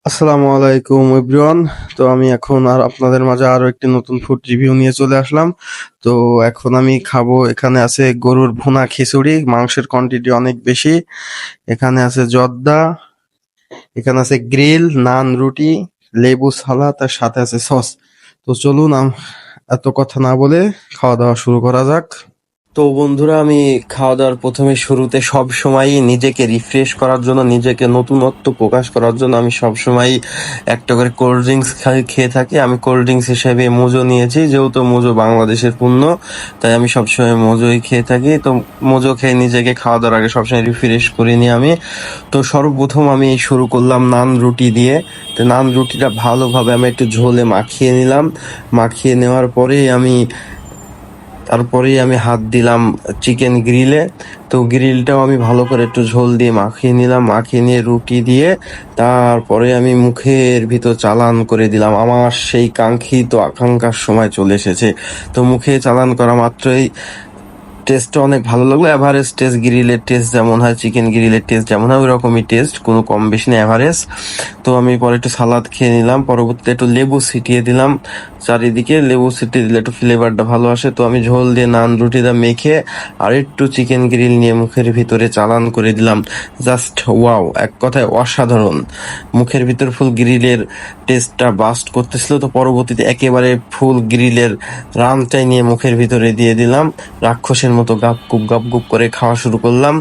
আসসালামু আলাইকুম এভরিওয়ান। তো আমি এখন আর আপনাদের মাঝে আরো একটি নতুন ফুড রিভিউ নিয়ে চলে আসলাম। তো এখন আমি খাবো, এখানে আছে গরুর ভুনা খিচুড়ি, মাংসের কোয়ান্টিটি অনেক বেশি। এখানে আছে জর্দা, এখানে আছে গ্রিল, নান, রুটি, লেবু, সালাদ, তার সাথে আছে সস। তো চলুন এত কথা না বলে খাওয়া দাওয়া শুরু করা যাক। তো বন্ধুরা, আমি খাওয়া দাওয়ার প্রথমে শুরুতে সব সময় নিজেকে রিফ্রেশ করার জন্য, নিজেকে নতুনত্ব প্রকাশ করার জন্য আমি সব সময় একটা করে কোল্ড ড্রিঙ্কস খেয়ে থাকি। আমি কোল্ড ড্রিঙ্কস হিসেবে মোজো নিয়েছি, যেহেতু মোজো বাংলাদেশের পণ্য, তাই আমি সবসময় মোজোই খেয়ে থাকি। তো মোজো খেয়ে নিজেকে খাওয়া দাওয়ার আগে সবসময় রিফ্রেশ করে নিই আমি। তো সর্বপ্রথম আমি শুরু করলাম নান রুটি দিয়ে। তো নান রুটিটা ভালোভাবে আমি একটু ঝোলে মাখিয়ে নিলাম। মাখিয়ে নেওয়ার তারপরেই আমি হাত দিলাম চিকেন গ্রিলে। তো গ্রিলটাও আমি ভালো করে একটু ঝোল দিয়ে মাখিয়ে নিলাম। মাখিয়ে নিয়ে রুটি দিয়ে তারপরে আমি মুখের ভিতর চালান করে দিলাম। আমার সেই কাঙ্ক্ষিত আকাঙ্ক্ষার সময় চলে এসেছে। তো মুখে চালান করা মাত্রই টেস্টটা অনেক ভালো লাগলো। এভারেজ টেস্ট, গ্রিলের টেস্ট যেমন হয়, চিকেন গ্রিলের টেস্ট যেমন হয়, ওই রকমই টেস্ট, কোনো কম বেশি না, এভারেজ। তো আমি পরে একটু সালাদ খেয়ে নিলাম। পরবর্তীতে একটু লেবু ছিটিয়ে দিলাম চারিদিকে। লেবু ছিটিয়ে দিলে একটু ফ্লেভারটা ভালো আসে। তো আমি ঝোল দিয়ে নান রুটিটা মেখে আর একটু চিকেন গ্রিল নিয়ে মুখের ভিতরে চালান করে দিলাম। জাস্ট ওয়াও, এক কথায় অসাধারণ। মুখের ভিতর ফুল গ্রিলের টেস্টটা বাস্ট করতেছিল। তো পরবর্তীতে একেবারে ফুল গ্রিলের রানটাই নিয়ে মুখের ভিতরে দিয়ে দিলাম। রাক্ষসের মতো গাপ গুপ করে খাওয়া শুরু করলাম।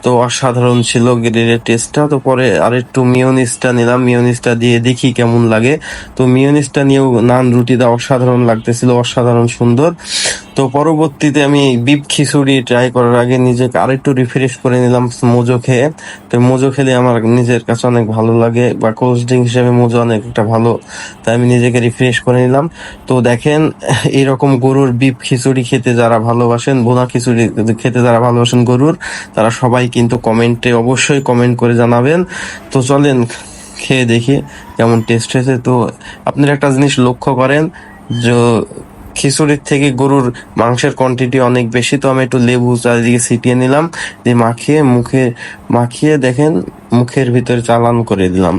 তো অসাধারণ ছিল গ্রিলের টেস্টটা। তো পরে আর একটু মিওনিজটা নিলাম, মিওনিজটা দিয়ে দেখি কেমন লাগে। তো মিওনিজটা নিয়েও নান রুটিটা অসাধারণ লাগতেছিল, অসাধারণ সুন্দর। তো পরবর্তীতে আমি বিফ খিচুড়ি ট্রাই করার আগে নিজেকে আরেকটু রিফ্রেশ করে নিলাম মোজো খেয়ে। তো মোজো খেলে আমার নিজের কাছে অনেক ভালো লাগে, বা কোল্ড ড্রিঙ্ক হিসেবে মোজো অনেক একটা ভালো, তাই আমি নিজেকে রিফ্রেশ করে নিলাম। তো দেখেন, এরকম গরুর বিফ খিচুড়ি খেতে যারা ভালোবাসেন, ভুনা খিচুড়ি খেতে যারা ভালোবাসেন গরুর, তারা সবাই কিন্তু কমেন্টে অবশ্যই কমেন্ট করে জানাবেন। তো চলেন খেয়ে দেখি কেমন টেস্ট হয়েছে। তো আপনারা একটা জিনিস লক্ষ্য করেন যে খিচুড়ির থেকে গরুর মাংসের কোয়ান্টিটি অনেক বেশি। তো আমি একটু লেবু চারিদিকে ছিটিয়ে নিলাম, দিয়ে মাখিয়ে দেখেন মুখের ভিতরে চালান করে দিলাম।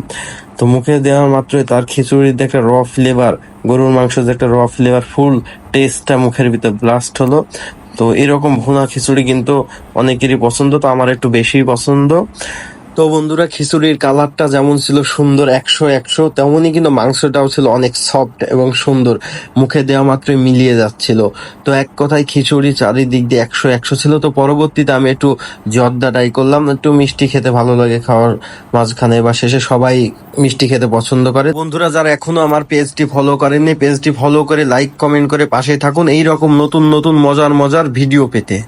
তো মুখে দেওয়ার মাত্রই তার খিচুড়ির যে একটা র ফ্লেভার, গরুর মাংস যে একটা র ফ্লেভার, ফুল টেস্টটা মুখের ভিতর ব্লাস্ট হলো। তো এরকম ভুনা খিচুড়ি কিন্তু অনেকেরই পছন্দ, তো আমার একটু বেশি পছন্দ। তো বন্ধুরা, খিচুড়ির কালারটা যেমন ছিল সুন্দর 100 তেমনই কিন্তু মাংসটাও ছিল অনেক সফট এবং সুন্দর, মুখে দেওয়া মাত্রই মিলিয়ে যাচ্ছিল। তো এক কথায় খিচুড়ি চারিদিক দিয়ে 100 ছিল। তো পরবর্তীতে আমি একটু জর্দা ট্রাই করলাম। একটু মিষ্টি খেতে ভালো লাগে খাওয়ার মাঝখানে বা শেষে, সবাই মিষ্টি খেতে পছন্দ করে। বন্ধুরা, যারা এখনো আমার পেজটি ফলো করেননি, পেজটি ফলো করে লাইক কমেন্ট করে পাশে থাকুন এই রকম নতুন নতুন মজার মজার ভিডিও পেতে।